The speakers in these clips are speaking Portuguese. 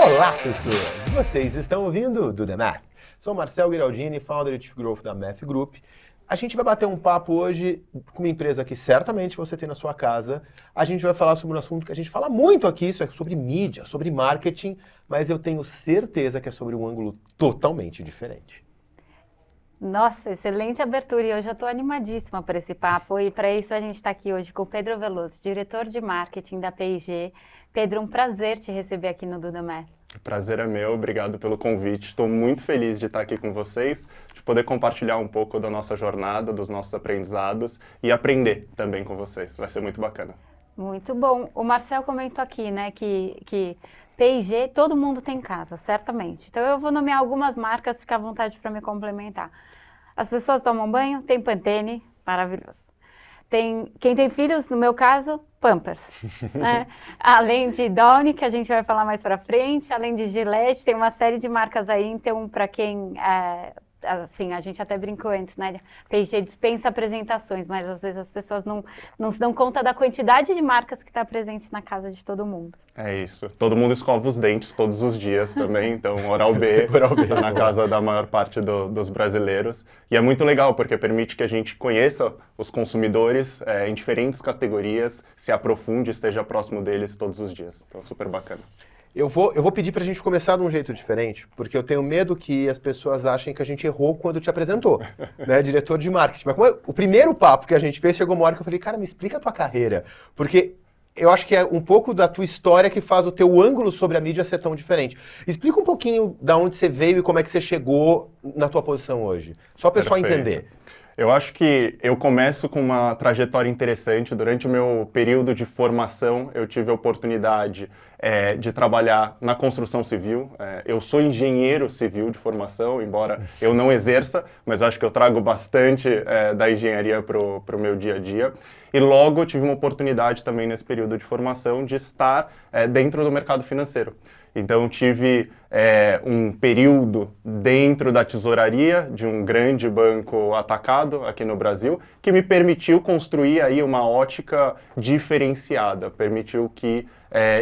Olá, pessoas! Vocês estão ouvindo Do The Math. Sou Marcel Guiraldini, founder e Chief Growth da Math Group. A gente vai bater um papo hoje com uma empresa que certamente você tem na sua casa. A gente vai falar sobre um assunto que a gente fala muito aqui, isso é sobre mídia, sobre marketing, mas eu tenho certeza que é sobre um ângulo totalmente diferente. Nossa, excelente abertura e eu já estou animadíssima para esse papo e para isso a gente está aqui hoje com o Pedro Veloso, diretor de marketing da P&G. Pedro, um prazer te receber aqui no Do The Math. O prazer é meu, obrigado pelo convite. Estou muito feliz de estar aqui com vocês, de poder compartilhar um pouco da nossa jornada, dos nossos aprendizados e aprender também com vocês. Vai ser muito bacana. Muito bom. O Marcel comentou aqui, né, que P&G todo mundo tem em casa, certamente. Então eu vou nomear algumas marcas, fica à vontade para me complementar. As pessoas tomam banho, tem Pantene, maravilhoso. Quem tem filhos, no meu caso, Pampers. Né? Além de Downy, que a gente vai falar mais pra frente, além de Gillette, tem uma série de marcas aí, então para quem, assim, a gente até brincou antes, né? P&G dispensa apresentações, mas às vezes as pessoas não se dão conta da quantidade de marcas que está presente na casa de todo mundo. É isso. Todo mundo escova os dentes todos os dias também, então Oral-B tá na casa da maior parte dos brasileiros. E é muito legal, porque permite que a gente conheça os consumidores em diferentes categorias, se aprofunde, esteja próximo deles todos os dias. Então, super bacana. Eu vou pedir pra gente começar de um jeito diferente, porque eu tenho medo que as pessoas achem que a gente errou quando te apresentou, né, diretor de marketing. Mas o primeiro papo que a gente fez, chegou uma hora que eu falei, cara, me explica a tua carreira, porque eu acho que é um pouco da tua história que faz o teu ângulo sobre a mídia ser tão diferente. Explica um pouquinho da onde você veio e como é que você chegou na tua posição hoje, só para o pessoal entender. Eu acho que eu começo com uma trajetória interessante. Durante o meu período de formação, eu tive a oportunidade de trabalhar na construção civil. Eu sou engenheiro civil de formação, embora eu não exerça, mas eu acho que eu trago bastante da engenharia para o meu dia a dia. E logo eu tive uma oportunidade também nesse período de formação de estar dentro do mercado financeiro. Então, tive um período dentro da tesouraria de um grande banco atacado aqui no Brasil, que me permitiu construir aí uma ótica diferenciada, permitiu que,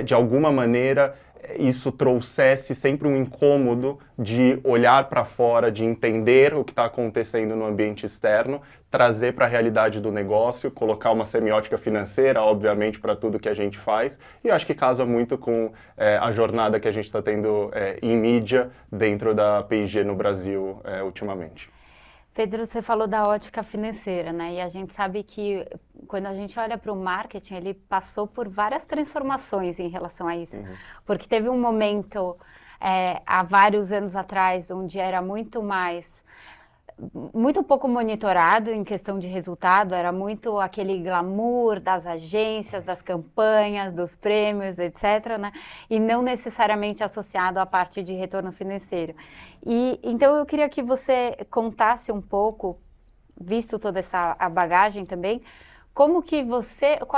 de alguma maneira, isso trouxesse sempre um incômodo de olhar para fora, de entender o que está acontecendo no ambiente externo, trazer para a realidade do negócio, colocar uma semiótica financeira, obviamente, para tudo que a gente faz. E eu acho que casa muito com a jornada que a gente está tendo em mídia dentro da P&G no Brasil ultimamente. Pedro, você falou da ótica financeira, né? E a gente sabe que quando a gente olha para o marketing, ele passou por várias transformações em relação a isso. Uhum. Porque teve um momento, há vários anos atrás, onde era muito pouco monitorado em questão de resultado, era muito aquele glamour das agências, das campanhas, dos prêmios, etc., né? E não necessariamente associado à parte de retorno financeiro. E então eu queria que você contasse um pouco, visto toda essa bagagem também, qual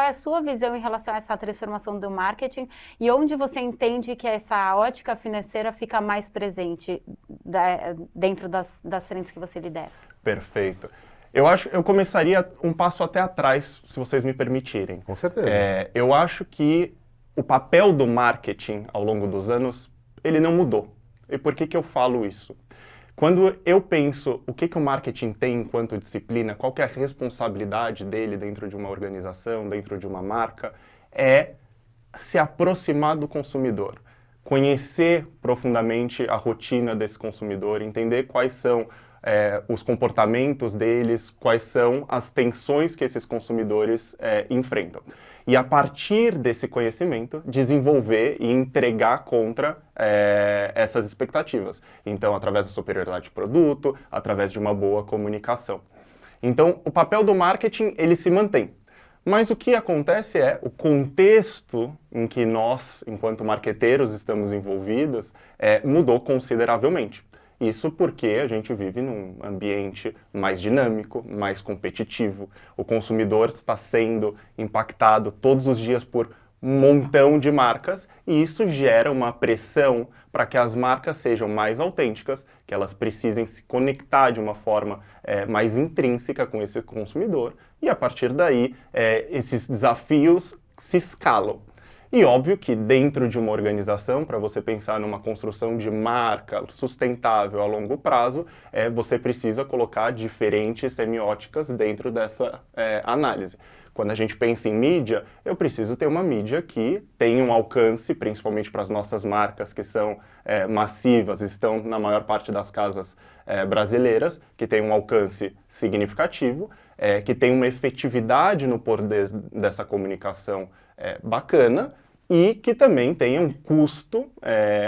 é a sua visão em relação a essa transformação do marketing e onde você entende que essa ótica financeira fica mais presente dentro das frentes que você lidera? Perfeito. Eu começaria um passo até atrás, se vocês me permitirem. Com certeza. Eu acho que o papel do marketing ao longo dos anos, ele não mudou. E por que eu falo isso? Quando eu penso o que o marketing tem enquanto disciplina, qual que é a responsabilidade dele dentro de uma organização, dentro de uma marca, é se aproximar do consumidor, conhecer profundamente a rotina desse consumidor, entender quais são os comportamentos deles, quais são as tensões que esses consumidores enfrentam. E a partir desse conhecimento, desenvolver e entregar contra essas expectativas. Então, através da superioridade de produto, através de uma boa comunicação. Então, o papel do marketing, ele se mantém. Mas o que acontece é o contexto em que nós, enquanto marqueteiros, estamos envolvidos, mudou consideravelmente. Isso porque a gente vive num ambiente mais dinâmico, mais competitivo. O consumidor está sendo impactado todos os dias por um montão de marcas e isso gera uma pressão para que as marcas sejam mais autênticas, que elas precisem se conectar de uma forma mais intrínseca com esse consumidor e a partir daí esses desafios se escalam. E óbvio que dentro de uma organização, para você pensar numa construção de marca sustentável a longo prazo, você precisa colocar diferentes semióticas dentro dessa análise. Quando a gente pensa em mídia, eu preciso ter uma mídia que tenha um alcance, principalmente para as nossas marcas que são massivas, estão na maior parte das casas brasileiras, que tem um alcance significativo, que tem uma efetividade no poder dessa comunicação bacana, e que também tenha um custo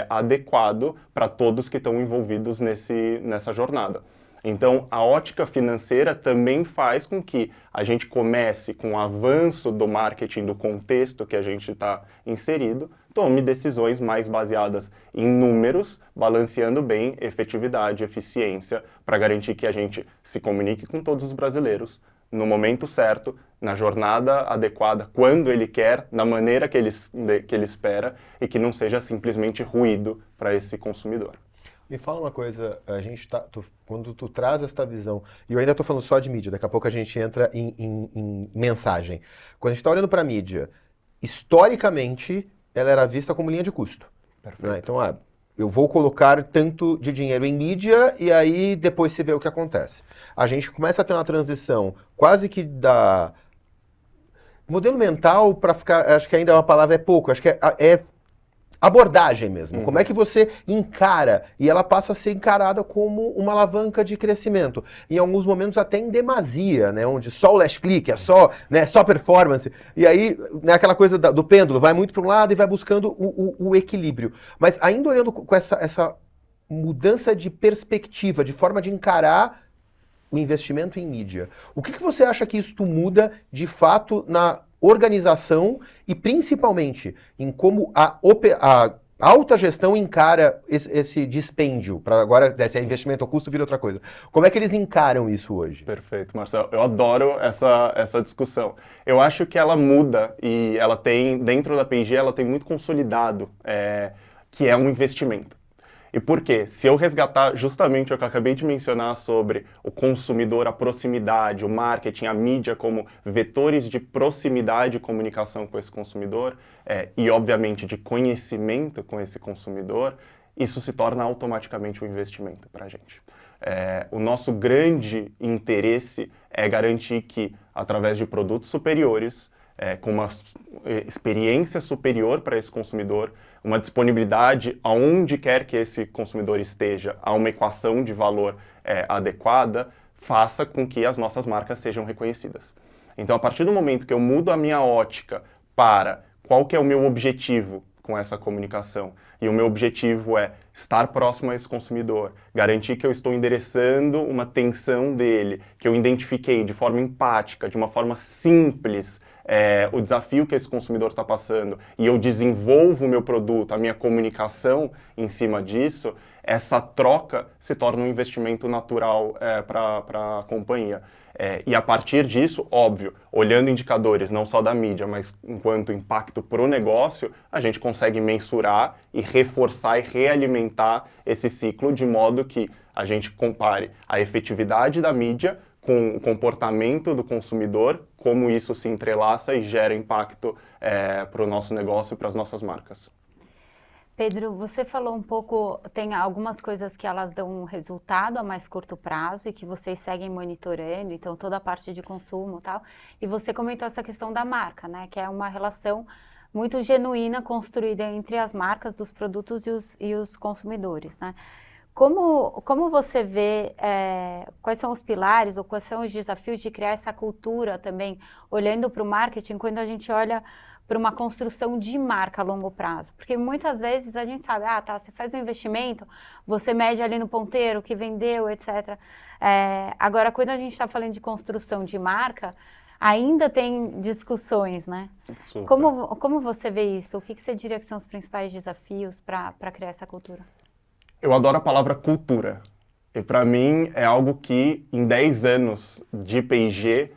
adequado para todos que estão envolvidos nessa jornada. Então, a ótica financeira também faz com que a gente comece, com o avanço do marketing, do contexto que a gente está inserido, tome decisões mais baseadas em números, balanceando bem efetividade, eficiência, para garantir que a gente se comunique com todos os brasileiros no momento certo, na jornada adequada, quando ele quer, da maneira que ele espera, e que não seja simplesmente ruído para esse consumidor. Me fala uma coisa, quando tu traz esta visão, e eu ainda estou falando só de mídia, daqui a pouco a gente entra em mensagem. Quando a gente está olhando para a mídia, historicamente, ela era vista como linha de custo. Perfeito. Né? Então, eu vou colocar tanto de dinheiro em mídia e aí depois se vê o que acontece. A gente começa a ter uma transição quase que da modelo mental para ficar, acho que ainda uma palavra é pouco, acho que é abordagem mesmo. Como é que você encara? E ela passa a ser encarada como uma alavanca de crescimento. Em alguns momentos até em demasia, né? Onde só o last click, só performance. E aí, né, aquela coisa do pêndulo, vai muito para um lado e vai buscando o equilíbrio. Mas ainda olhando com essa mudança de perspectiva, de forma de encarar o investimento em mídia. O que você acha que isso muda de fato na organização e principalmente em como a alta gestão encara esse dispêndio, para agora, se é investimento ou custo, vira outra coisa. Como é que eles encaram isso hoje? Perfeito, Marcelo. Eu adoro essa discussão. Eu acho que ela muda e ela tem, dentro da P&G, ela tem muito consolidado, que é um investimento. E por quê? Se eu resgatar justamente o que eu acabei de mencionar sobre o consumidor, a proximidade, o marketing, a mídia como vetores de proximidade e comunicação com esse consumidor, e obviamente de conhecimento com esse consumidor, isso se torna automaticamente um investimento para a gente. O nosso grande interesse é garantir que, através de produtos superiores, com uma experiência superior para esse consumidor, uma disponibilidade aonde quer que esse consumidor esteja, a uma equação de valor adequada, faça com que as nossas marcas sejam reconhecidas. Então, a partir do momento que eu mudo a minha ótica para qual que é o meu objetivo com essa comunicação, e o meu objetivo é estar próximo a esse consumidor, garantir que eu estou endereçando uma tensão dele, que eu identifiquei de forma empática, de uma forma simples, o desafio que esse consumidor está passando, e eu desenvolvo o meu produto, a minha comunicação em cima disso, essa troca se torna um investimento natural para a companhia. E a partir disso, óbvio, olhando indicadores não só da mídia, mas enquanto impacto para o negócio, a gente consegue mensurar e reforçar e realimentar esse ciclo de modo que a gente compare a efetividade da mídia com o comportamento do consumidor, como isso se entrelaça e gera impacto para o nosso negócio e para as nossas marcas. Pedro, você falou um pouco, tem algumas coisas que elas dão um resultado a mais curto prazo e que vocês seguem monitorando, então toda a parte de consumo e tal, e você comentou essa questão da marca, né, que é uma relação muito genuína construída entre as marcas dos produtos e os consumidores, né? Como você vê, quais são os pilares ou quais são os desafios de criar essa cultura também, olhando para o marketing, quando a gente olha para uma construção de marca a longo prazo? Porque muitas vezes a gente sabe, você faz um investimento, você mede ali no ponteiro o que vendeu, etc. Agora, quando a gente está falando de construção de marca, ainda tem discussões, né? Super. Como você vê isso? O que você diria que são os principais desafios para criar essa cultura? Eu adoro a palavra cultura. E para mim é algo que em 10 anos de P&G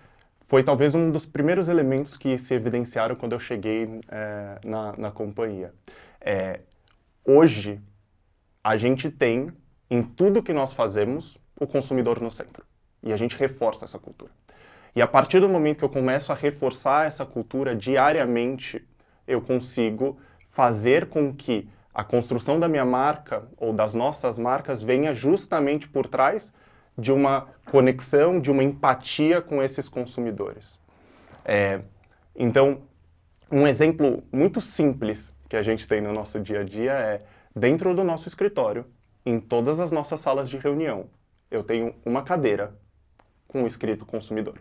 foi talvez um dos primeiros elementos que se evidenciaram quando eu cheguei na companhia. Hoje, a gente tem, em tudo que nós fazemos, o consumidor no centro. E a gente reforça essa cultura. E a partir do momento que eu começo a reforçar essa cultura diariamente, eu consigo fazer com que a construção da minha marca ou das nossas marcas venha justamente por trás de uma conexão, de uma empatia com esses consumidores. Então, um exemplo muito simples que a gente tem no nosso dia a dia é dentro do nosso escritório, em todas as nossas salas de reunião, eu tenho uma cadeira com o escrito consumidor.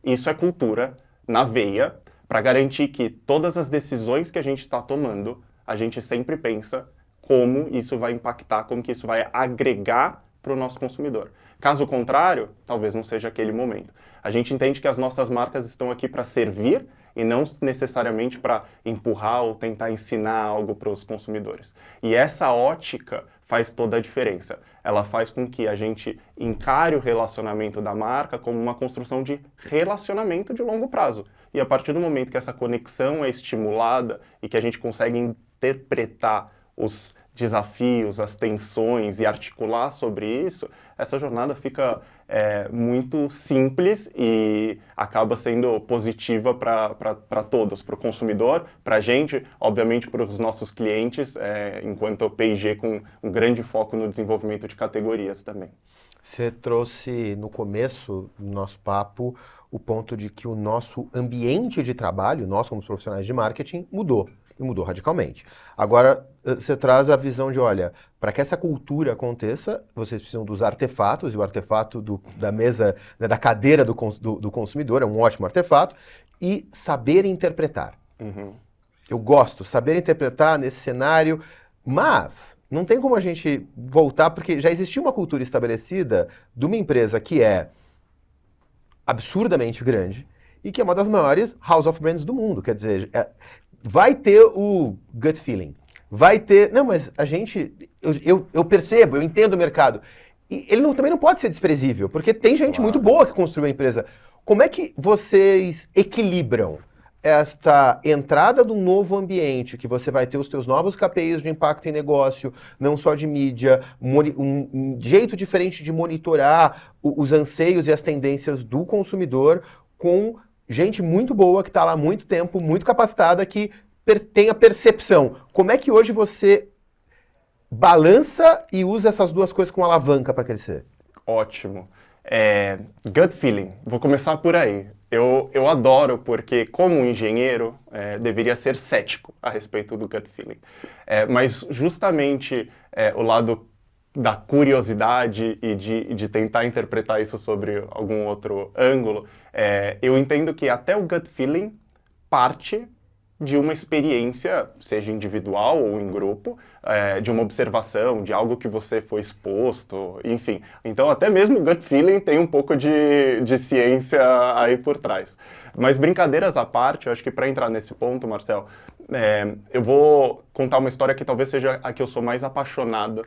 Isso é cultura na veia para garantir que todas as decisões que a gente está tomando, a gente sempre pensa como isso vai impactar, como que isso vai agregar para o nosso consumidor. Caso contrário, talvez não seja aquele momento. A gente entende que as nossas marcas estão aqui para servir e não necessariamente para empurrar ou tentar ensinar algo para os consumidores. E essa ótica faz toda a diferença. Ela faz com que a gente encare o relacionamento da marca como uma construção de relacionamento de longo prazo. E a partir do momento que essa conexão é estimulada e que a gente consegue interpretar os desafios, as tensões e articular sobre isso, essa jornada fica muito simples e acaba sendo positiva para todos, para o consumidor, para a gente, obviamente para os nossos clientes, enquanto P&G com um grande foco no desenvolvimento de categorias também. Você trouxe no começo do nosso papo o ponto de que o nosso ambiente de trabalho, nós como profissionais de marketing, mudou. E mudou radicalmente. Agora, você traz a visão de, olha, para que essa cultura aconteça, vocês precisam dos artefatos, e o artefato da mesa, né, da cadeira do consumidor é um ótimo artefato, e saber interpretar. Uhum. Eu gosto, saber interpretar nesse cenário, mas não tem como a gente voltar, porque já existia uma cultura estabelecida de uma empresa que é absurdamente grande e que é uma das maiores house of brands do mundo, quer dizer... Vai ter o gut feeling, vai ter... Não, mas a gente... Eu percebo, eu entendo o mercado. E ele também não pode ser desprezível, porque tem gente muito boa que construiu a empresa. Como é que vocês equilibram esta entrada de um novo ambiente, que você vai ter os teus novos KPIs de impacto em negócio, não só de mídia, um jeito diferente de monitorar os anseios e as tendências do consumidor com... gente muito boa, que está lá há muito tempo, muito capacitada, que tem a percepção. Como é que hoje você balança e usa essas duas coisas como alavanca para crescer? Ótimo. Gut feeling, vou começar por aí. Eu adoro porque, como engenheiro, deveria ser cético a respeito do gut feeling. Mas justamente o lado da curiosidade e de tentar interpretar isso sobre algum outro ângulo, eu entendo que até o gut feeling parte de uma experiência, seja individual ou em grupo, de uma observação, de algo que você foi exposto, enfim. Então, até mesmo o gut feeling tem um pouco de ciência aí por trás. Mas brincadeiras à parte, eu acho que para entrar nesse ponto, Marcel, eu vou contar uma história que talvez seja a que eu sou mais apaixonado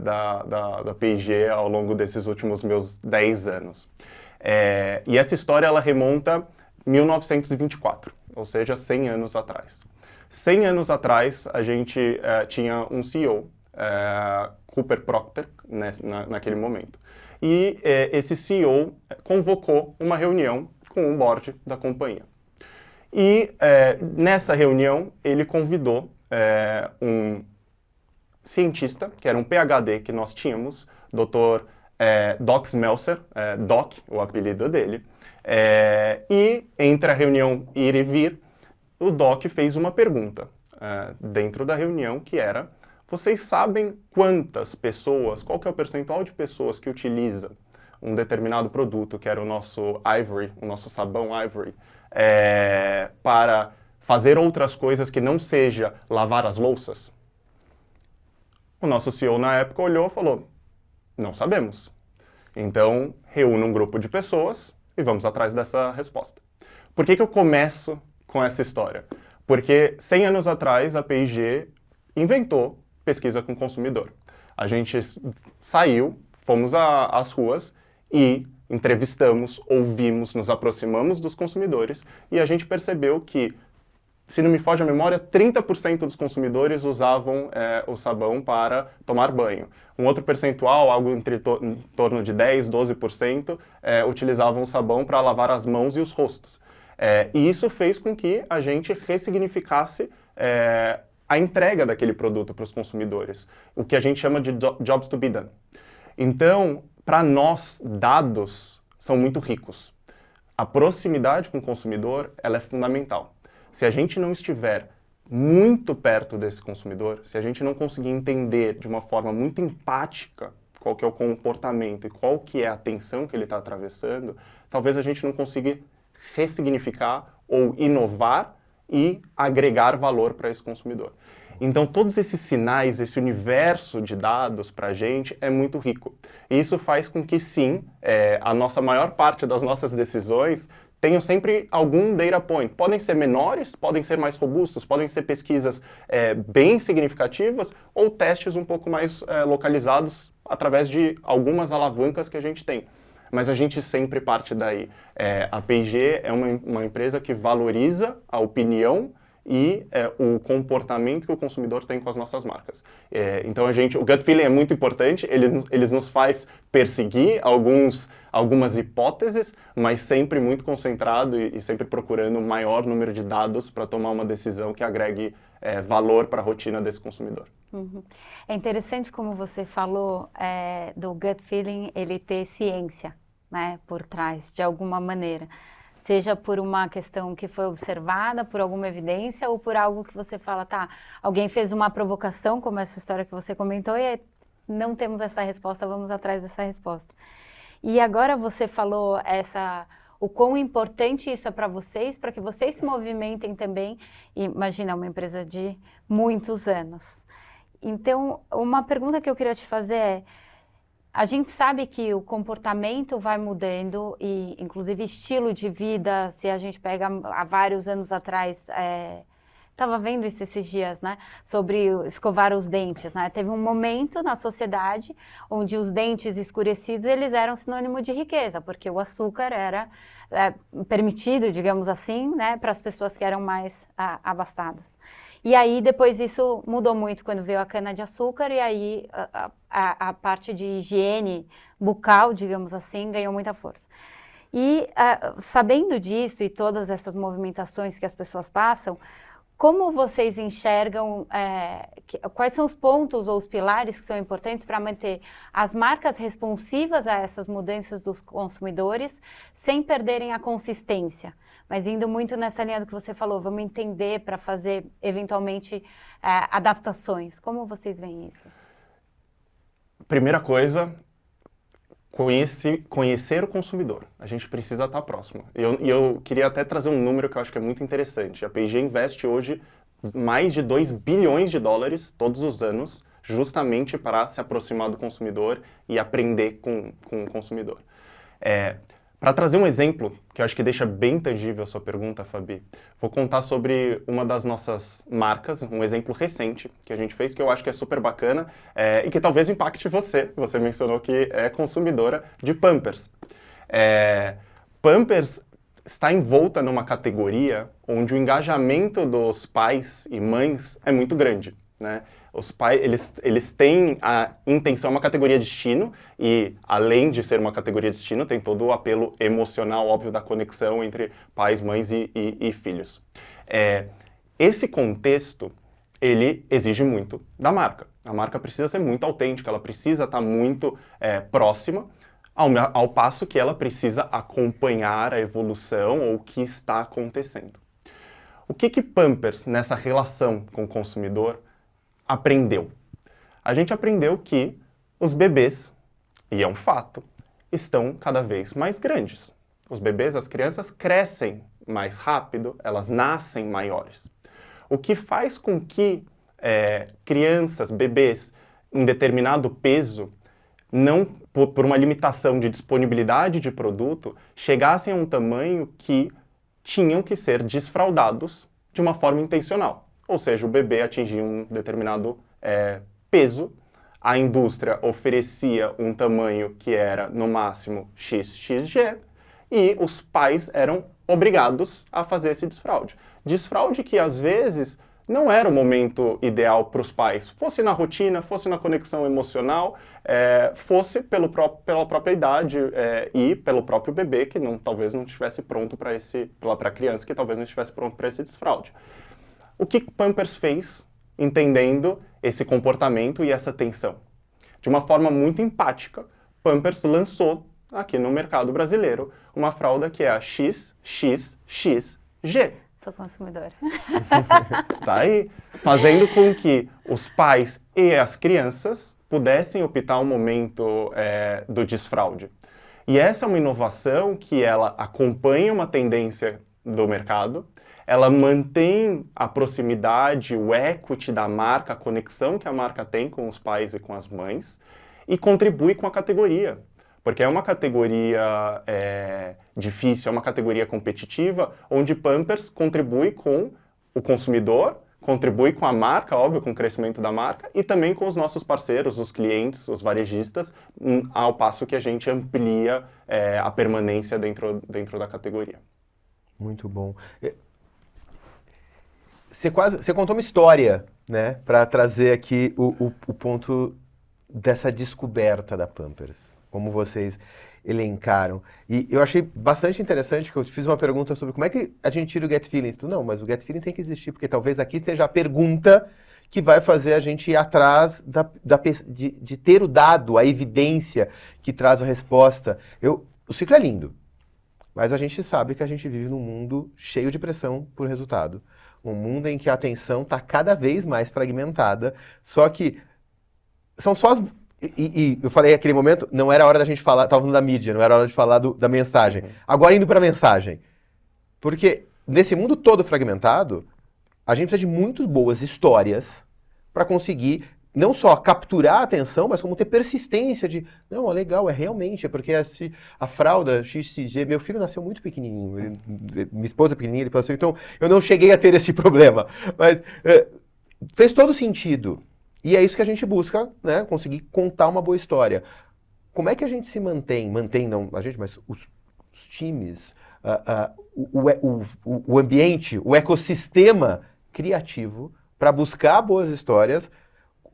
da P&G ao longo desses últimos meus 10 anos. E essa história, ela remonta a 1924, ou seja, 100 anos atrás. 100 anos atrás, a gente tinha um CEO, Cooper Procter, naquele momento. E esse CEO convocou uma reunião com o board da companhia. E nessa reunião, ele convidou um cientista, que era um PhD que nós tínhamos, Dr. Doc Smeltzer, Doc, o apelido dele. E entre a reunião ir e vir, o Doc fez uma pergunta dentro da reunião, que era: vocês sabem quantas pessoas, qual que é o percentual de pessoas que utilizam um determinado produto, que era o nosso Ivory, o nosso sabão Ivory, para fazer outras coisas que não seja lavar as louças? O nosso CEO na época olhou e falou: não sabemos. Então, reúna um grupo de pessoas e vamos atrás dessa resposta. Por que eu começo com essa história? Porque 100 anos atrás a P&G inventou pesquisa com o consumidor. A gente saiu, fomos às ruas e entrevistamos, ouvimos, nos aproximamos dos consumidores e a gente percebeu que, se não me foge a memória, 30% dos consumidores usavam o sabão para tomar banho. Um outro percentual, algo em torno de 10%, 12%, utilizavam o sabão para lavar as mãos e os rostos. E isso fez com que a gente ressignificasse a entrega daquele produto para os consumidores, o que a gente chama de jobs to be done. Então, para nós, dados são muito ricos. A proximidade com o consumidor, ela é fundamental. Se a gente não estiver muito perto desse consumidor, se a gente não conseguir entender de uma forma muito empática qual que é o comportamento e qual que é a tensão que ele está atravessando, talvez a gente não consiga ressignificar ou inovar e agregar valor para esse consumidor. Então, todos esses sinais, esse universo de dados para a gente é muito rico. E isso faz com que, sim, a maior parte das nossas decisões tenham sempre algum data point. Podem ser menores, podem ser mais robustos, podem ser pesquisas bem significativas ou testes um pouco mais localizados através de algumas alavancas que a gente tem. Mas a gente sempre parte daí. A P&G é uma empresa que valoriza a opinião e o comportamento que o consumidor tem com as nossas marcas. Então, o gut feeling é muito importante, ele nos faz perseguir algumas hipóteses, mas sempre muito concentrado e sempre procurando o maior número de dados para tomar uma decisão que agregue valor para a rotina desse consumidor. Uhum. É interessante como você falou do gut feeling, ele ter ciência, né, por trás, de alguma maneira. Seja por uma questão que foi observada, por alguma evidência, ou por algo que você fala, tá, alguém fez uma provocação, como essa história que você comentou, e não temos essa resposta, vamos atrás dessa resposta. E agora você falou o quão importante isso é para vocês, para que vocês se movimentem também. Imagina, uma empresa de muitos anos. Então, uma pergunta que eu queria te fazer é, a gente sabe que o comportamento vai mudando e, inclusive, estilo de vida, se a gente pega há vários anos atrás, estava vendo isso esses dias, né, sobre escovar os dentes, né? Teve um momento na sociedade onde os dentes escurecidos, eles eram sinônimo de riqueza, porque o açúcar era permitido, digamos assim, né, para as pessoas que eram mais abastadas. E aí, depois isso mudou muito quando veio a cana-de-açúcar e aí a parte de higiene bucal, digamos assim, ganhou muita força. E sabendo disso e todas essas movimentações que as pessoas passam, como vocês enxergam, quais são os pontos ou os pilares que são importantes para manter as marcas responsivas a essas mudanças dos consumidores sem perderem a consistência? Mas indo muito nessa linha do que você falou, vamos entender para fazer, eventualmente, adaptações. Como vocês veem isso? Primeira coisa, conhecer o consumidor. A gente precisa estar próximo. E eu queria até trazer um número que eu acho que é muito interessante. A P&G investe hoje mais de 2 bilhões de dólares todos os anos, justamente para se aproximar do consumidor e aprender com o consumidor. Para trazer um exemplo, que eu acho que deixa bem tangível a sua pergunta, Fabi, vou contar sobre uma das nossas marcas, um exemplo recente que a gente fez, que eu acho que é super bacana e que talvez impacte você. Você mencionou que é consumidora de Pampers. Pampers está envolta numa categoria onde o engajamento dos pais e mães é muito grande, né? Os pais, eles têm a intenção, é uma categoria destino, e além de ser uma categoria destino, tem todo o apelo emocional, óbvio, da conexão entre pais, mães e filhos. Esse contexto, ele exige muito da marca. A marca precisa ser muito autêntica, ela precisa estar muito próxima, ao passo que ela precisa acompanhar a evolução ou o que está acontecendo. O que Pampers, nessa relação com o consumidor, aprendeu? A gente aprendeu que os bebês, e é um fato, estão cada vez mais grandes. Os bebês, as crianças crescem mais rápido, elas nascem maiores. O que faz com que crianças, bebês em determinado peso, não por uma limitação de disponibilidade de produto, chegassem a um tamanho que tinham que ser desfraldados de uma forma intencional. Ou seja, o bebê atingia um determinado peso, a indústria oferecia um tamanho que era, no máximo, XXG, e os pais eram obrigados a fazer esse desfraude. Desfraude que, às vezes, não era o momento ideal para os pais. Fosse na rotina, fosse na conexão emocional, fosse pela própria idade e pelo próprio bebê que talvez não estivesse pronto para a criança que talvez não estivesse pronto para esse desfraude. O que Pampers fez entendendo esse comportamento e essa tensão? De uma forma muito empática, Pampers lançou aqui no mercado brasileiro uma fralda que é a XXXG. Sou consumidora. Tá aí, fazendo com que os pais e as crianças pudessem optar o momento do desfraude. E essa é uma inovação que ela acompanha uma tendência do mercado, ela mantém a proximidade, o equity da marca, a conexão que a marca tem com os pais e com as mães, e contribui com a categoria. Porque é uma categoria difícil, é uma categoria competitiva, onde Pampers contribui com o consumidor, contribui com a marca, óbvio, com o crescimento da marca, e também com os nossos parceiros, os clientes, os varejistas, ao passo que a gente amplia a permanência dentro da categoria. Muito bom. Você contou uma história, né, para trazer aqui o ponto dessa descoberta da Pampers, como vocês elencaram. E eu achei bastante interessante que eu te fiz uma pergunta sobre como é que a gente tira o Get Feelings. Não, mas o Get Feeling tem que existir, porque talvez aqui esteja a pergunta que vai fazer a gente ir atrás de ter o dado, a evidência que traz a resposta. O ciclo é lindo, mas a gente sabe que a gente vive num mundo cheio de pressão por resultado. Um mundo em que a atenção está cada vez mais fragmentada, só que são só as... E eu falei naquele momento, não era hora da gente falar, estava falando da mídia, não era hora de falar da mensagem. Agora indo para a mensagem. Porque nesse mundo todo fragmentado, a gente precisa de muito boas histórias para conseguir não só capturar a atenção, mas como ter persistência de, não, legal, realmente, é porque a fralda XXG, meu filho nasceu muito pequenininho, minha esposa pequenininha, ele falou assim, então eu não cheguei a ter esse problema, mas fez todo sentido. E é isso que a gente busca, né, conseguir contar uma boa história. Como é que a gente se mantém não a gente, mas os times, o ambiente, o ecossistema criativo para buscar boas histórias,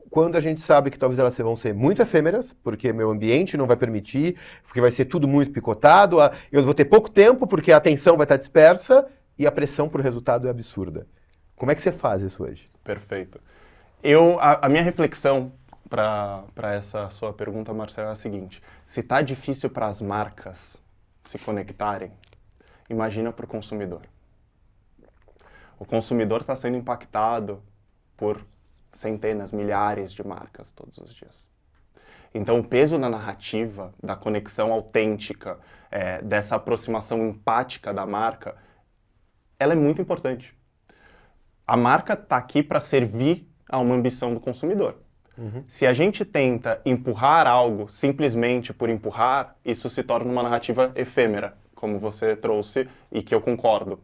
quando a gente sabe que talvez elas vão ser muito efêmeras, porque meu ambiente não vai permitir, porque vai ser tudo muito picotado, eu vou ter pouco tempo porque a atenção vai estar dispersa e a pressão por resultado é absurda. Como é que você faz isso hoje? Perfeito. A minha reflexão para essa sua pergunta, Marcelo, é a seguinte. Se está difícil para as marcas se conectarem, imagina para o consumidor. O consumidor está sendo impactado por centenas, milhares de marcas todos os dias. Então, o peso da narrativa, da conexão autêntica, dessa aproximação empática da marca, ela é muito importante. A marca está aqui para servir a uma ambição do consumidor. Uhum. Se a gente tenta empurrar algo simplesmente por empurrar, isso se torna uma narrativa efêmera, como você trouxe e que eu concordo.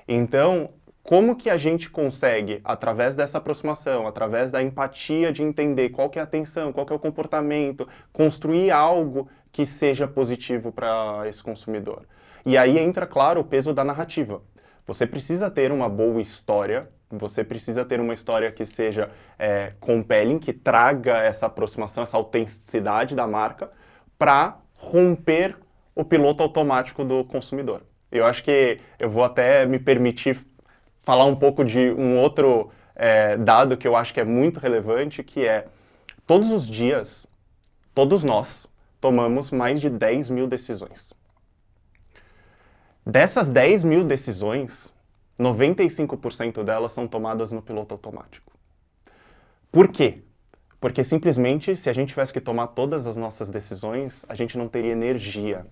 Então, como que a gente consegue, através dessa aproximação, através da empatia de entender qual que é a atenção, qual que é o comportamento, construir algo que seja positivo para esse consumidor? E aí entra, claro, o peso da narrativa. Você precisa ter uma boa história, você precisa ter uma história que seja compelling, que traga essa aproximação, essa autenticidade da marca, para romper o piloto automático do consumidor. Eu acho que eu vou até me permitir falar um pouco de um outro dado que eu acho que é muito relevante, que é, todos os dias, todos nós tomamos mais de 10 mil decisões. Dessas 10 mil decisões, 95% delas são tomadas no piloto automático. Por quê? Porque simplesmente, se a gente tivesse que tomar todas as nossas decisões, a gente não teria energia.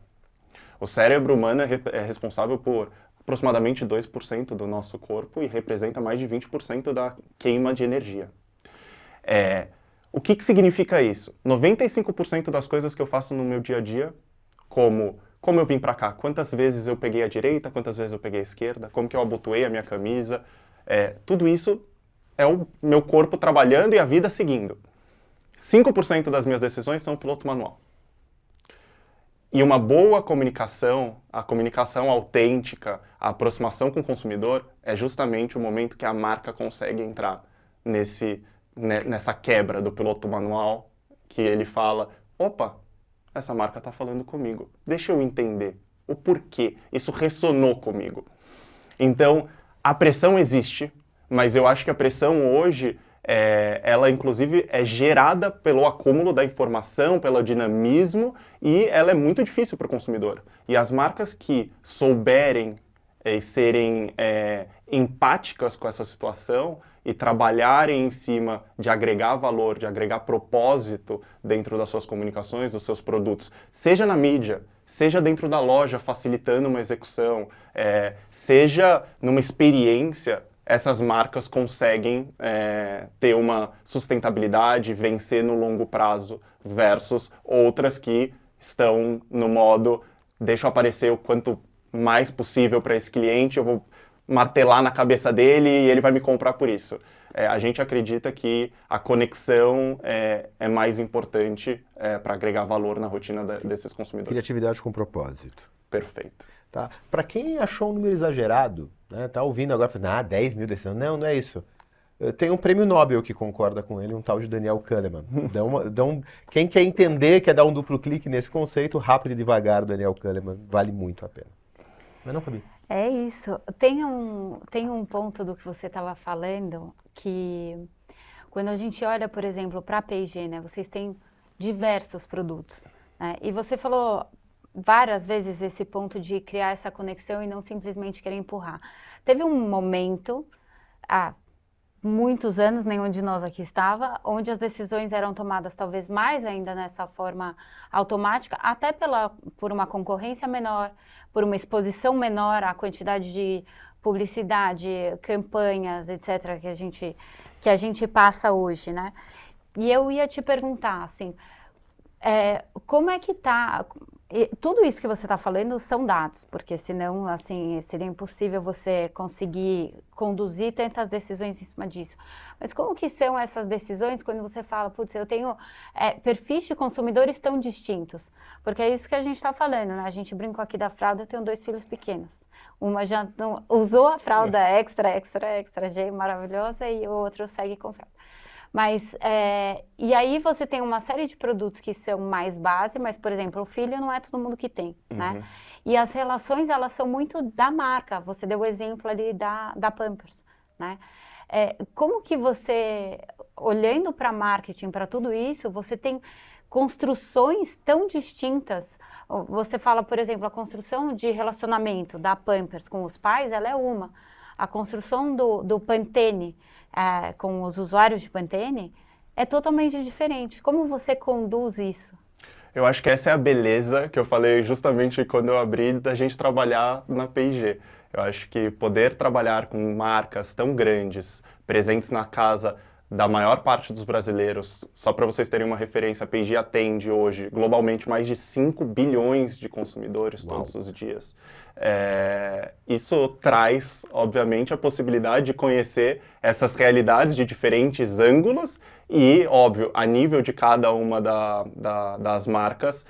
O cérebro humano é responsável por aproximadamente 2% do nosso corpo e representa mais de 20% da queima de energia. O que significa isso? 95% das coisas que eu faço no meu dia a dia, como eu vim para cá, quantas vezes eu peguei a direita, quantas vezes eu peguei a esquerda, como que eu abotoei a minha camisa, tudo isso é o meu corpo trabalhando e a vida seguindo. 5% das minhas decisões são piloto manual. E uma boa comunicação, a comunicação autêntica, a aproximação com o consumidor, é justamente o momento que a marca consegue entrar nessa quebra do piloto manual, que ele fala, opa, essa marca está falando comigo, deixa eu entender o porquê, isso ressonou comigo. Então, a pressão existe, mas eu acho que a pressão hoje, ela inclusive é gerada pelo acúmulo da informação, pelo dinamismo, e ela é muito difícil para o consumidor. E as marcas que souberem e serem empáticas com essa situação e trabalharem em cima de agregar valor, de agregar propósito dentro das suas comunicações, dos seus produtos, seja na mídia, seja dentro da loja, facilitando uma execução, seja numa experiência, essas marcas conseguem ter uma sustentabilidade, vencer no longo prazo, versus outras que estão no modo, deixa eu aparecer o quanto mais possível para esse cliente, eu vou martelar na cabeça dele e ele vai me comprar por isso. A gente acredita que a conexão é mais importante para agregar valor na rotina desses consumidores. Criatividade com propósito. Perfeito. Tá? Para quem achou um número exagerado, né, tá ouvindo agora, falando, 10 mil decisões. Não, não é isso. Tem um prêmio Nobel que concorda com ele, um tal de Daniel Kahneman. Quem quer entender, quer dar um duplo clique nesse conceito, rápido e devagar, Daniel Kahneman, vale muito a pena. Mas não, Fabi? É isso. Tem um ponto do que você estava falando que quando a gente olha, por exemplo, para a P&G, né, vocês têm diversos produtos, né, e você falou várias vezes esse ponto de criar essa conexão e não simplesmente querer empurrar. Teve um momento, há muitos anos, nenhum de nós aqui estava, onde as decisões eram tomadas talvez mais ainda nessa forma automática, até por uma concorrência menor, por uma exposição menor à quantidade de publicidade, campanhas, etc., que a gente passa hoje, né? E eu ia te perguntar, assim, como é que tá... Tudo isso que você está falando são dados, porque senão, assim, seria impossível você conseguir conduzir tantas decisões em cima disso. Mas como que são essas decisões quando você fala, putz, eu tenho perfis de consumidores tão distintos? Porque é isso que a gente está falando, né? A gente brincou aqui da fralda, eu tenho 2 filhos pequenos. Uma já usou a fralda extra G, maravilhosa, e o outro segue com fralda. Mas, e aí você tem uma série de produtos que são mais base, mas, por exemplo, o filho não é todo mundo que tem, né? E as relações, elas são muito da marca. Você deu o exemplo ali da Pampers, né? Como que você, olhando para marketing, para tudo isso, você tem construções tão distintas. Você fala, por exemplo, a construção de relacionamento da Pampers com os pais, ela é uma. A construção do Pantene com os usuários de Pantene é totalmente diferente. Como você conduz isso? Eu acho que essa é a beleza que eu falei justamente quando eu abri da gente trabalhar na P&G. Eu acho que poder trabalhar com marcas tão grandes, presentes na casa da maior parte dos brasileiros, só para vocês terem uma referência, a P&G atende hoje globalmente mais de 5 bilhões de consumidores todos os dias. Isso traz, obviamente, a possibilidade de conhecer essas realidades de diferentes ângulos e, óbvio, a nível de cada uma das marcas,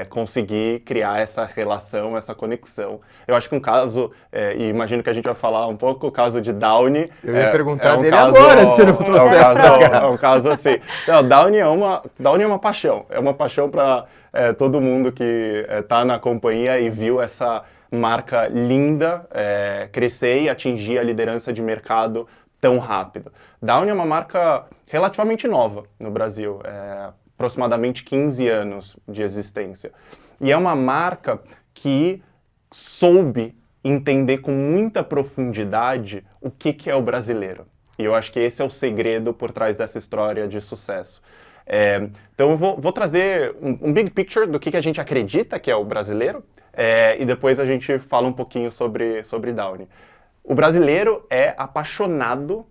conseguir criar essa relação, essa conexão. Eu acho que um caso, e imagino que a gente vai falar um pouco, o caso de Downy. Eu ia perguntar um dele caso, agora, se não trouxesse. É um caso assim. Não, Downy é uma paixão. É uma paixão para todo mundo que está na companhia e viu essa marca linda crescer e atingir a liderança de mercado tão rápido. Downy é uma marca relativamente nova no Brasil, aproximadamente 15 anos de existência. E é uma marca que soube entender com muita profundidade o que é o brasileiro. E eu acho que esse é o segredo por trás dessa história de sucesso. Então eu vou trazer um big picture do que a gente acredita que é o brasileiro, e depois a gente fala um pouquinho sobre Downy. O brasileiro é apaixonado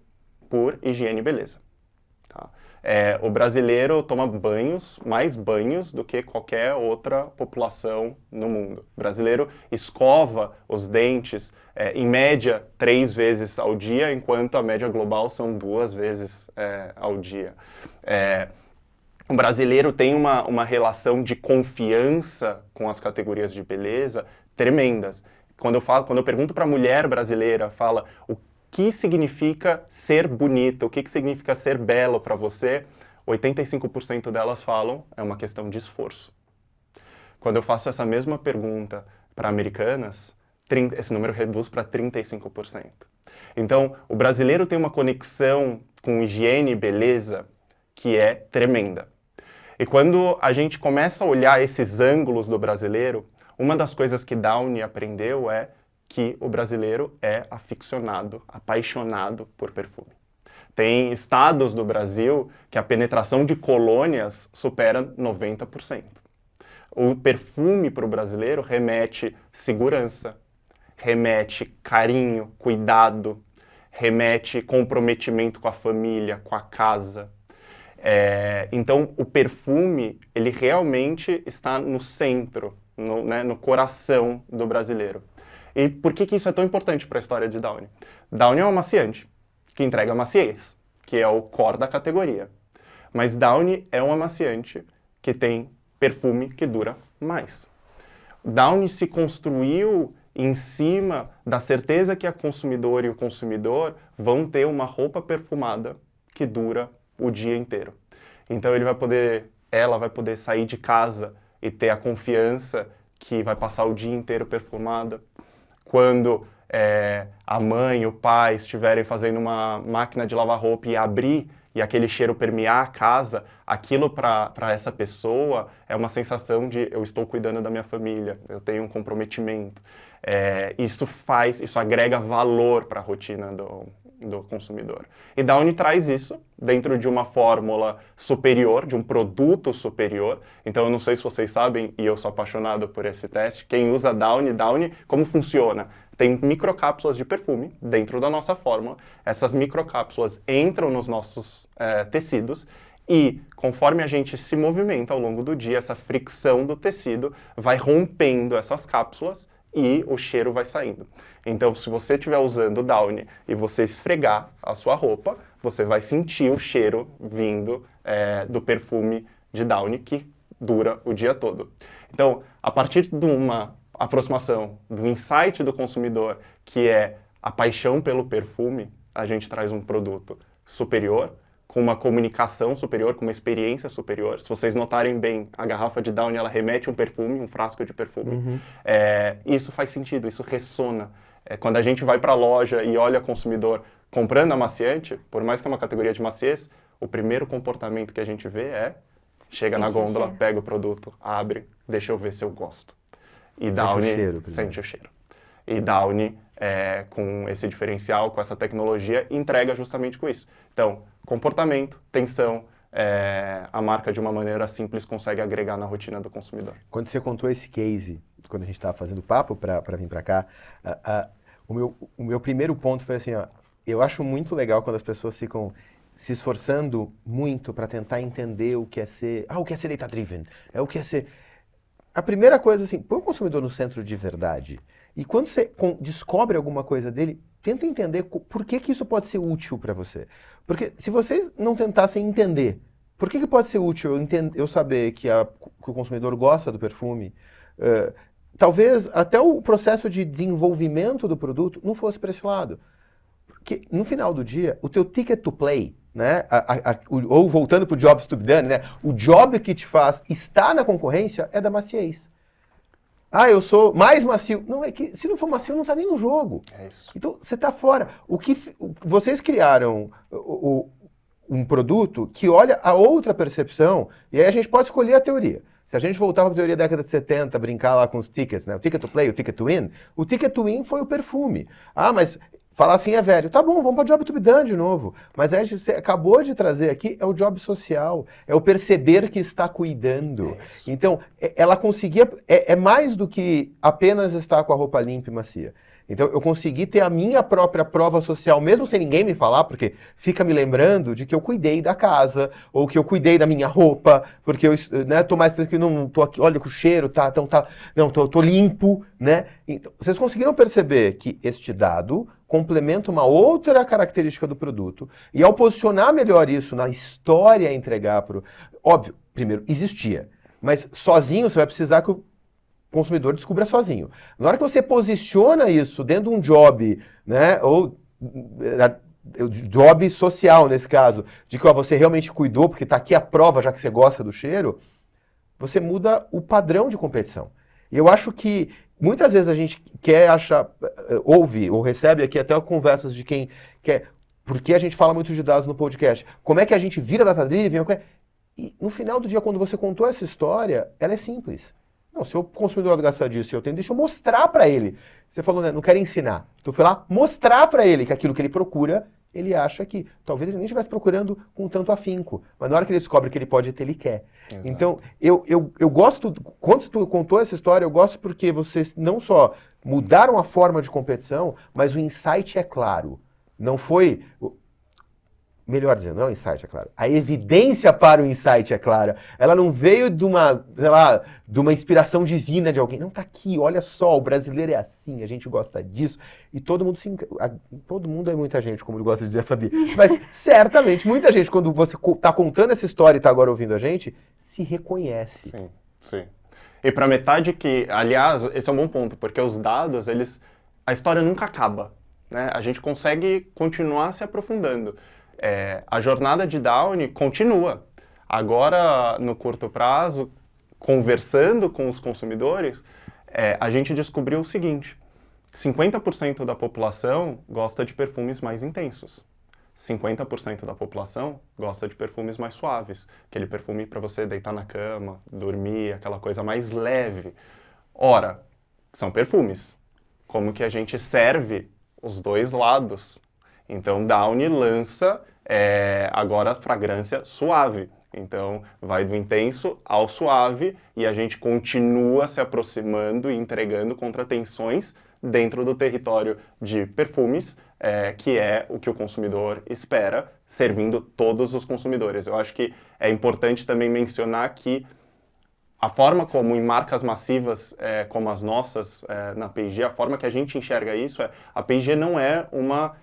por higiene e beleza. Tá? O brasileiro toma mais banhos do que qualquer outra população no mundo. O brasileiro escova os dentes, em média, 3 vezes ao dia, enquanto a média global são 2 vezes ao dia. o brasileiro tem uma relação de confiança com as categorias de beleza tremendas. Quando eu pergunto para a mulher brasileira, fala o que significa ser bonita, o que significa ser belo para você, 85% delas falam é uma questão de esforço. Quando eu faço essa mesma pergunta para americanas, esse número reduz para 35%. Então, o brasileiro tem uma conexão com higiene e beleza que é tremenda. E quando a gente começa a olhar esses ângulos do brasileiro, uma das coisas que Downie aprendeu é que o brasileiro é aficionado, apaixonado por perfume. Tem estados do Brasil que a penetração de colônias supera 90%. O perfume para o brasileiro remete segurança, remete carinho, cuidado, remete comprometimento com a família, com a casa. Então, o perfume, ele realmente está no centro, no coração do brasileiro. E por que isso é tão importante para a história de Downie? Downie é um amaciante que entrega maciez, que é o core da categoria. Mas Downie é um amaciante que tem perfume que dura mais. Downie se construiu em cima da certeza que a consumidora e o consumidor vão ter uma roupa perfumada que dura o dia inteiro. Então ela vai poder sair de casa e ter a confiança que vai passar o dia inteiro perfumada. Quando a mãe e o pai estiverem fazendo uma máquina de lavar roupa e abrir e aquele cheiro permear a casa, aquilo para essa pessoa é uma sensação de eu estou cuidando da minha família, eu tenho um comprometimento. Isso agrega valor para a rotina do consumidor. E Downie traz isso dentro de uma fórmula superior, de um produto superior. Então, eu não sei se vocês sabem, e eu sou apaixonado por esse teste, quem usa Downie, como funciona? Tem microcápsulas de perfume dentro da nossa fórmula. Essas microcápsulas entram nos nossos tecidos e, conforme a gente se movimenta ao longo do dia, essa fricção do tecido vai rompendo essas cápsulas e o cheiro vai saindo. Então, se você estiver usando Downie e você esfregar a sua roupa, você vai sentir o cheiro vindo do perfume de Downie, que dura o dia todo. Então, a partir de uma aproximação do insight do consumidor, que é a paixão pelo perfume, a gente traz um produto superior, com uma comunicação superior, com uma experiência superior. Se vocês notarem bem, a garrafa de Downie, ela remete um perfume, um frasco de perfume. Uhum. Isso faz sentido, isso ressona. Quando a gente vai para a loja e olha o consumidor comprando amaciante, por mais que é uma categoria de maciez, o primeiro comportamento que a gente vê chega na gôndola, pega o produto, abre, deixa eu ver se eu gosto. E Downie sente o cheiro. E Downie, com esse diferencial, com essa tecnologia, entrega justamente com isso. Então, comportamento, tensão, a marca de uma maneira simples consegue agregar na rotina do consumidor. Quando você contou esse case, quando a gente estava fazendo papo para vir para cá, o meu primeiro ponto foi assim, eu acho muito legal quando as pessoas ficam se esforçando muito para tentar entender o que é ser data-driven, o que é ser... A primeira coisa, assim, põe o consumidor no centro de verdade. E quando você descobre alguma coisa dele, tenta entender por que isso pode ser útil para você. Porque se vocês não tentassem entender por que pode ser útil eu saber que o consumidor gosta do perfume, talvez até o processo de desenvolvimento do produto não fosse para esse lado. Porque no final do dia, o teu ticket to play, né? Ou voltando para o jobs to be done, né? O job que te faz estar na concorrência é da maciez. Eu sou mais macio. Não, é que se não for macio, não está nem no jogo. É isso. Então, você está fora. Vocês criaram um produto que olha a outra percepção, e aí a gente pode escolher a teoria. Se a gente voltar para a teoria da década de 70, brincar lá com os tickets, né? O ticket to play, o ticket to win foi o perfume. Mas falar assim é velho. Tá bom, vamos para o job to be done de novo. Mas aí você acabou de trazer aqui, é o job social. É o perceber que está cuidando. Então, ela conseguia... É mais do que apenas estar com a roupa limpa e macia. Então, eu consegui ter a minha própria prova social, mesmo sem ninguém me falar, porque fica me lembrando de que eu cuidei da casa, ou que eu cuidei da minha roupa, porque eu tô mais tranquilo, não tô aqui, olha com o cheiro, tô limpo, né? Então, vocês conseguiram perceber que este dado complementa uma outra característica do produto, e ao posicionar melhor isso na história a entregar para o... Óbvio, primeiro, existia, mas sozinho você vai precisar que o consumidor descubra sozinho. Na hora que você posiciona isso dentro de um job, né, ou job social nesse caso, de que ó, você realmente cuidou, porque está aqui a prova, já que você gosta do cheiro, você muda o padrão de competição. E eu acho que muitas vezes a gente quer achar, ouve ou recebe aqui até conversas de quem quer, porque a gente fala muito de dados no podcast, como é que a gente vira data-driven, e no final do dia, quando você contou essa história, ela é simples. Não, se o consumidor gastar disso e eu tenho, deixa eu mostrar para ele. Você falou, né, não quero ensinar. Então eu fui lá mostrar para ele que aquilo que ele procura, ele acha que talvez ele nem estivesse procurando com tanto afinco. Mas na hora que ele descobre que ele pode ter, ele quer. Exato. Então, eu gosto, quando tu contou essa história, eu gosto porque vocês não só mudaram a forma de competição, mas o insight é claro. Não foi... Melhor dizendo, não é o insight, é claro. A evidência para o insight é clara. Ela não veio de uma, sei lá, de uma inspiração divina de alguém. Não, tá aqui, olha só, o brasileiro é assim, a gente gosta disso. E todo mundo todo mundo é muita gente, como gosta de dizer a Fabi. Mas certamente, muita gente, quando você tá contando essa história e tá agora ouvindo a gente, se reconhece. Sim, sim. E para metade que, aliás, esse é um bom ponto, porque os dados, a história nunca acaba, né? A gente consegue continuar se aprofundando. A jornada de Downy continua. Agora, no curto prazo, conversando com os consumidores, a gente descobriu o seguinte: 50% da população gosta de perfumes mais intensos. 50% da população gosta de perfumes mais suaves. Aquele perfume para você deitar na cama, dormir, aquela coisa mais leve. Ora, são perfumes. Como que a gente serve os dois lados? Então, Downy lança agora fragrância suave. Então, vai do intenso ao suave e a gente continua se aproximando e entregando contratensões dentro do território de perfumes, que é o que o consumidor espera, servindo todos os consumidores. Eu acho que é importante também mencionar que a forma como em marcas massivas como as nossas na P&G, a forma que a gente enxerga isso a P&G não é uma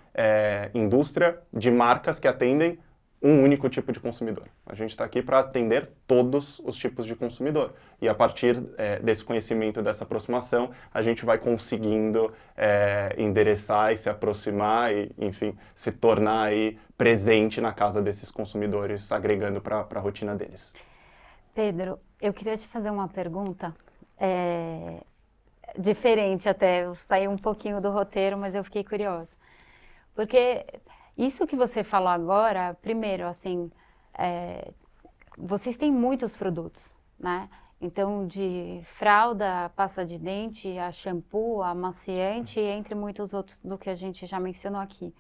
indústria de marcas que atendem um único tipo de consumidor. A gente está aqui para atender todos os tipos de consumidor. E a partir desse conhecimento, dessa aproximação, a gente vai conseguindo endereçar e se aproximar e, enfim, se tornar aí presente na casa desses consumidores, agregando para a rotina deles. Pedro, eu queria te fazer uma pergunta diferente até, eu saí um pouquinho do roteiro, mas eu fiquei curiosa. Porque isso que você falou agora, primeiro, assim, vocês têm muitos produtos, né? Então, de fralda, pasta de dente, a shampoo, amaciante, entre muitos outros do que a gente já mencionou aqui.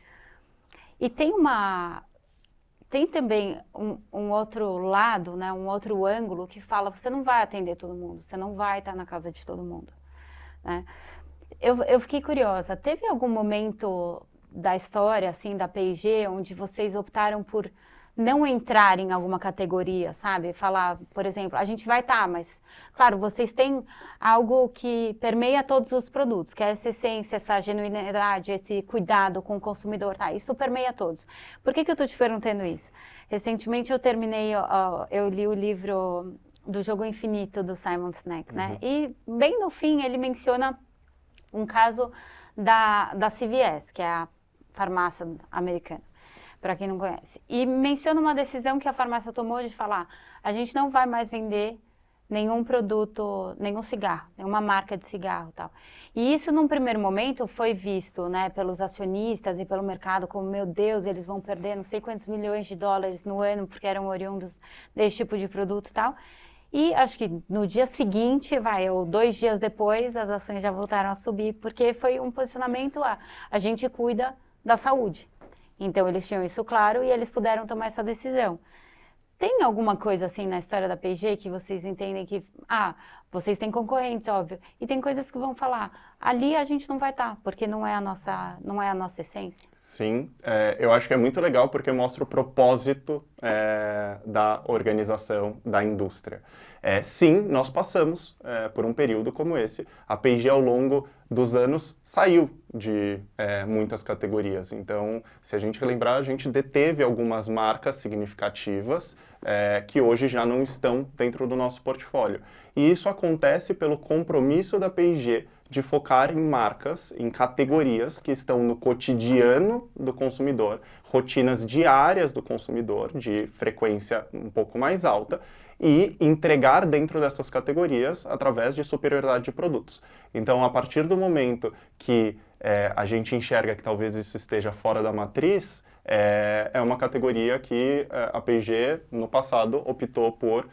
E tem também um outro lado, né, um outro ângulo que fala, você não vai atender todo mundo, você não vai estar na casa de todo mundo, né? Eu fiquei curiosa, teve algum momento da história, assim, da P&G, onde vocês optaram por não entrar em alguma categoria, sabe? Falar, por exemplo, a gente vai estar, mas, claro, vocês têm algo que permeia todos os produtos, que é essa essência, essa genuinidade, esse cuidado com o consumidor, tá? Isso permeia todos. Por que eu estou te perguntando isso? Recentemente eu li o livro do Jogo Infinito, do Simon Sinek, né? E, bem no fim, ele menciona um caso da CVS, que é a farmácia americana, para quem não conhece. E menciona uma decisão que a farmácia tomou de falar, a gente não vai mais vender nenhum produto, nenhum cigarro, nenhuma marca de cigarro e tal. E isso, num primeiro momento, foi visto, né, pelos acionistas e pelo mercado como, meu Deus, eles vão perder não sei quantos milhões de dólares no ano porque eram oriundos desse tipo de produto e tal. E acho que no dia seguinte, ou 2 dias depois, as ações já voltaram a subir, porque foi um posicionamento a gente cuida da saúde. Então, eles tinham isso claro e eles puderam tomar essa decisão. Tem alguma coisa assim na história da P&G que vocês entendem que, Vocês têm concorrentes, óbvio. E tem coisas que vão falar, ali a gente não vai estar, porque não é a nossa essência. Sim, eu acho que é muito legal porque mostra o propósito da organização, da indústria. Sim, nós passamos por um período como esse. A P&G, ao longo dos anos, saiu de muitas categorias. Então, se a gente relembrar, a gente deteve algumas marcas significativas que hoje já não estão dentro do nosso portfólio. E isso acontece pelo compromisso da P&G de focar em marcas, em categorias que estão no cotidiano do consumidor, rotinas diárias do consumidor, de frequência um pouco mais alta, e entregar dentro dessas categorias através de superioridade de produtos. Então, a partir do momento que a gente enxerga que talvez isso esteja fora da matriz, é uma categoria que a P&G, no passado, optou por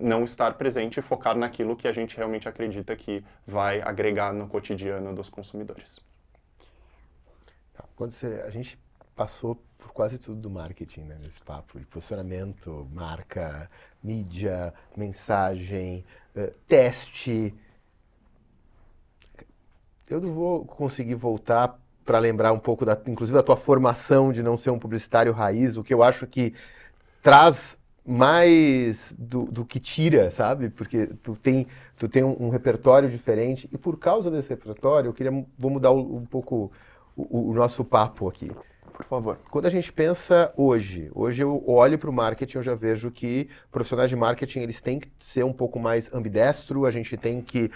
não estar presente e focar naquilo que a gente realmente acredita que vai agregar no cotidiano dos consumidores. A gente passou por quase tudo do marketing, né, nesse papo, de posicionamento, marca, mídia, mensagem, teste. Eu não vou conseguir voltar para lembrar um pouco, inclusive, da tua formação de não ser um publicitário raiz, o que eu acho que traz mais do que tira, sabe? Porque tu tem um repertório diferente e por causa desse repertório vou mudar um pouco o nosso papo aqui. Por favor. Quando a gente pensa hoje eu olho para o marketing, eu já vejo que profissionais de marketing eles têm que ser um pouco mais ambidestro, a gente tem que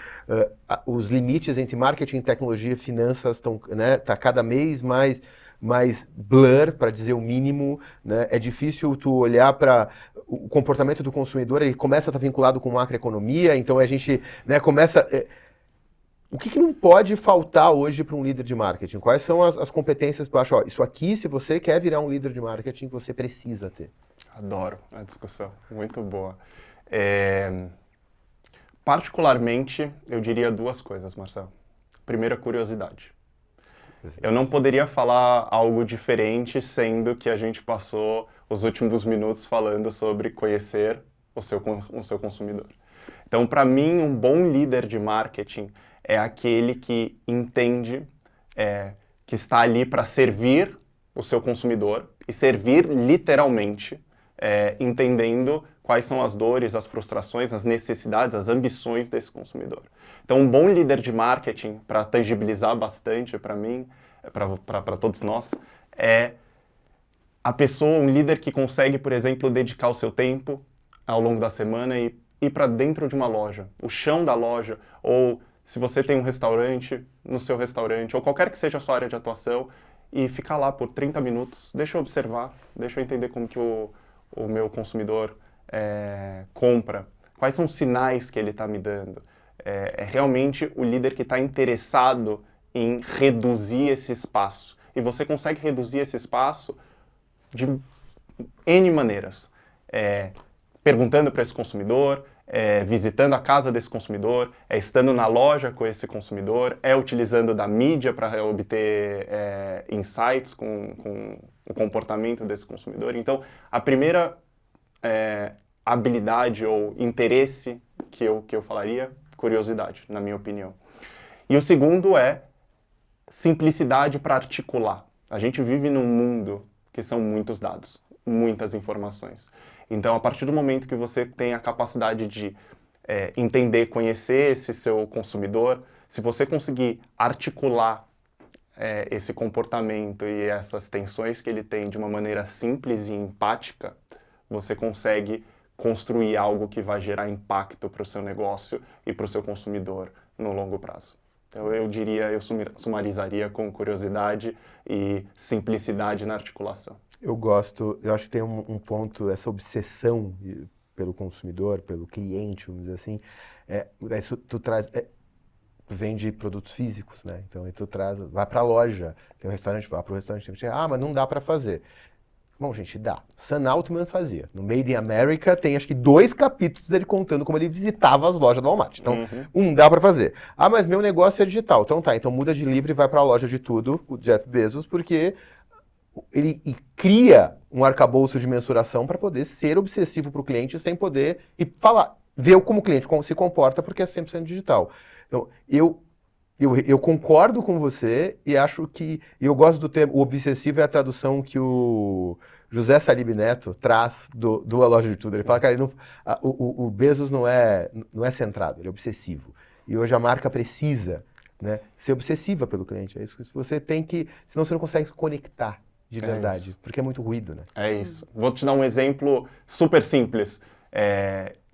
os limites entre marketing, tecnologia e finanças estão, né, tá cada vez mais blur, para dizer o mínimo, né? É difícil tu olhar para o comportamento do consumidor, ele começa a estar vinculado com macroeconomia, então a gente, né, começa... O que não pode faltar hoje para um líder de marketing? Quais são as competências que tu acha, isso aqui, se você quer virar um líder de marketing, você precisa ter? Adoro a discussão, muito boa. Particularmente, eu diria duas coisas, Marcelo. Primeiro, a curiosidade. Eu não poderia falar algo diferente, sendo que a gente passou os últimos minutos falando sobre conhecer o seu consumidor. Então, para mim, um bom líder de marketing é aquele que entende que está ali para servir o seu consumidor e servir literalmente, entendendo quais são as dores, as frustrações, as necessidades, as ambições desse consumidor. Então, um bom líder de marketing, para tangibilizar bastante para mim, para todos nós, é a pessoa, um líder que consegue, por exemplo, dedicar o seu tempo ao longo da semana e ir para dentro de uma loja, o chão da loja, ou se você tem um restaurante, no seu restaurante, ou qualquer que seja a sua área de atuação, e ficar lá por 30 minutos, deixa eu observar, deixa eu entender como que o meu consumidor compra, quais são os sinais que ele está me dando. É realmente o líder que está interessado em reduzir esse espaço. E você consegue reduzir esse espaço de N maneiras. Perguntando para esse consumidor, visitando a casa desse consumidor, estando na loja com esse consumidor, utilizando da mídia para obter insights com o comportamento desse consumidor. Então, a primeira habilidade ou interesse que eu falaria, curiosidade, na minha opinião. E o segundo é simplicidade para articular. A gente vive num mundo que são muitos dados, muitas informações. Então, a partir do momento que você tem a capacidade de entender, conhecer esse seu consumidor, se você conseguir articular esse comportamento e essas tensões que ele tem de uma maneira simples e empática, você consegue construir algo que vai gerar impacto para o seu negócio e para o seu consumidor no longo prazo. Então, eu sumarizaria com curiosidade e simplicidade na articulação. Eu acho que tem um ponto, essa obsessão pelo consumidor, pelo cliente, vamos dizer assim, tu traz, tu vende produtos físicos, né? Então, tu vai para a loja, tem um restaurante, vai para o restaurante, mas não dá para fazer. Bom, gente, dá. Sam Altman fazia. No Made in America tem acho que 2 capítulos dele contando como ele visitava as lojas do Walmart. Então, dá para fazer. Mas meu negócio é digital. Então tá, então muda de livre e vai para a loja de tudo, o Jeff Bezos, porque ele cria um arcabouço de mensuração para poder ser obsessivo para o cliente sem poder e falar, ver como o cliente se comporta, porque é 100% digital. Então, eu concordo com você e acho que... Eu gosto do termo, o obsessivo é a tradução que o José Salib Neto traz do A Loja de Tudo. Ele fala, cara, o Bezos não é centrado, ele é obsessivo. E hoje a marca precisa, né, ser obsessiva pelo cliente. É isso que você tem que... Senão você não consegue se conectar de verdade, porque é muito ruído, né? É isso. Vou te dar um exemplo super simples.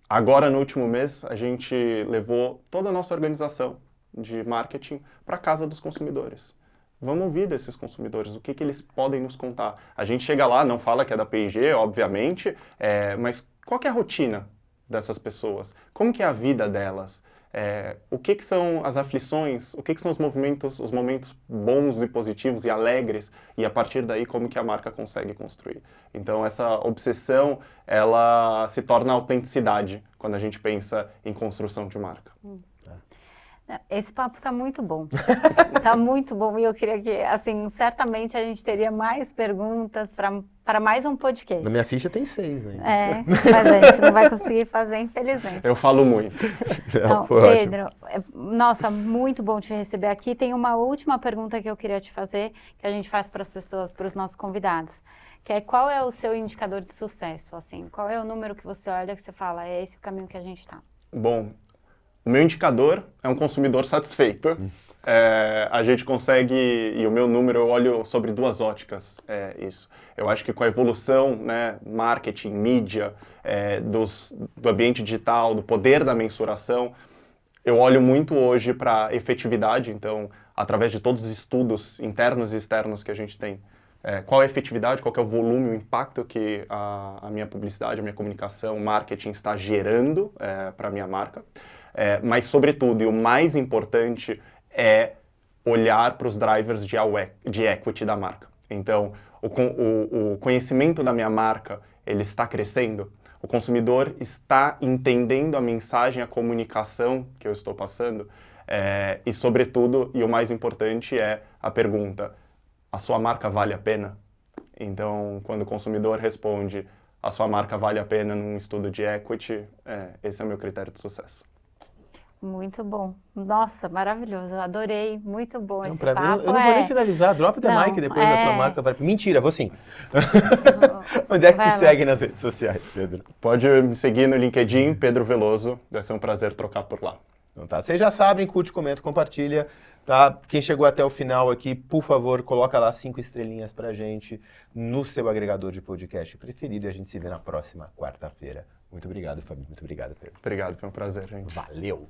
Agora, no último mês, a gente levou toda a nossa organização de marketing para a casa dos consumidores. Vamos ouvir desses consumidores, o que eles podem nos contar. A gente chega lá, não fala que é da P&G, obviamente, mas qual que é a rotina dessas pessoas? Como que é a vida delas? O que são as aflições? O que são os momentos bons e positivos e alegres? E a partir daí, como que a marca consegue construir? Então, essa obsessão, ela se torna autenticidade quando a gente pensa em construção de marca. Esse papo tá muito bom. Tá muito bom. E eu queria que, assim, certamente a gente teria mais perguntas para mais um podcast. Na minha ficha tem 6 ainda. Mas a gente não vai conseguir fazer, infelizmente. Eu falo muito. Não, Pedro, nossa, muito bom te receber aqui. Tem uma última pergunta que eu queria te fazer, que a gente faz para as pessoas, para os nossos convidados, que é: qual é o seu indicador de sucesso? Assim, qual é o número que você olha que você fala, é esse o caminho que a gente está? Bom, o meu indicador é um consumidor satisfeito. A gente consegue, e o meu número eu olho sobre 2 óticas, isso. Eu acho que com a evolução, né, marketing, mídia, do ambiente digital, do poder da mensuração, eu olho muito hoje para efetividade, então, através de todos os estudos internos e externos que a gente tem, qual é a efetividade, qual que é o volume, o impacto que a minha publicidade, a minha comunicação, o marketing está gerando para a minha marca. Mas, sobretudo, e o mais importante é olhar para os drivers de equity da marca. Então, o conhecimento da minha marca, ele está crescendo, o consumidor está entendendo a mensagem, a comunicação que eu estou passando, e, sobretudo, e o mais importante é a pergunta: a sua marca vale a pena? Então, quando o consumidor responde, a sua marca vale a pena num estudo de equity, esse é o meu critério de sucesso. Muito bom. Nossa, maravilhoso. Eu adorei. Muito bom esse papo. Eu não vou nem finalizar. Drop the mic depois da sua marca. Mentira, vou sim. Onde é que te segue nas redes sociais, Pedro? Pode me seguir no LinkedIn, Pedro Veloso. Vai ser um prazer trocar por lá. Então tá. Vocês já sabem, curte, comenta, compartilha. Tá? Quem chegou até o final aqui, por favor, coloca lá 5 estrelinhas pra gente no seu agregador de podcast preferido e a gente se vê na próxima quarta-feira. Muito obrigado, Fábio. Muito obrigado, Pedro. Obrigado, foi um prazer, gente. Valeu!